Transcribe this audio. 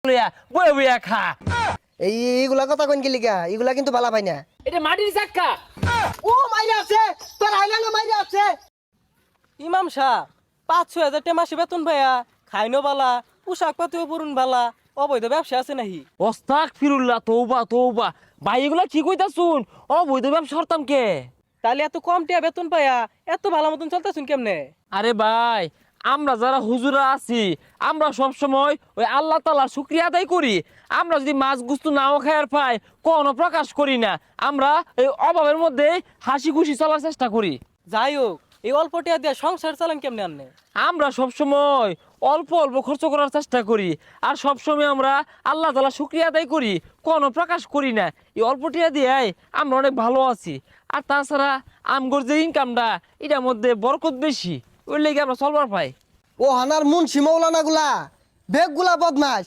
লইয়া বয়ে বইয়া খা। এইগুলা কথা কইন গেলি গা, এগুলা কিন্তু বালা পাই না। এটা মাটির চাক্কা। ও মাইরা আছে, তোর আইলাঙ্গা মাইরা আছে। ইমাম সাহ ৫-৬ হাজার টাকা মাসে বেতন ভাইয়া, খাইনো বালা, পোশাক পাতিও পরুন বালা, অবৈধ ব্যবসা আছে নাহি? আস্তাগফিরুল্লাহ, তওবা তওবা। ভাই এগুলা কি কইতাছুন? অবৈধ ব্যবসা করতাম কে? তাহলে এত কম টাকা বেতন পাইয়া এত ভালো মতন চলতেছুন কেমনে? আরে ভাই, আমরা যারা হুজুরা আছি, আমরা সব সময় ওই আল্লাহ তাআলার শুকরিয়া আদায় করি। আমরা যদি মাছ গুস্তু নাও খায়ার পাই, কোনো প্রকাশ করি না। আমরা এই অভাবের মধ্যে হাসি খুশি চলার চেষ্টা করি। যাই হোক, এই অল্প টাকা দিয়ে সংসার চালান কেমনে আননে? আমরা সব সময় অল্প অল্প খরচ করার চেষ্টা করি, আর সব সময় আমরা আল্লাহ তাআলা শুকরিয়া আদায় করি, কোনো প্রকাশ করি না। এই অল্প টাকা দিয়ে আমরা অনেক ভালো আছি। আর তাছাড়া আমগর যে ইনকামটা, এটার মধ্যে বরকত বেশি, ওই লেগে আমরা চলবার পাই। ও হানার মুন্সি মৌলানা গুলা, বেগ গুলা বদমাস,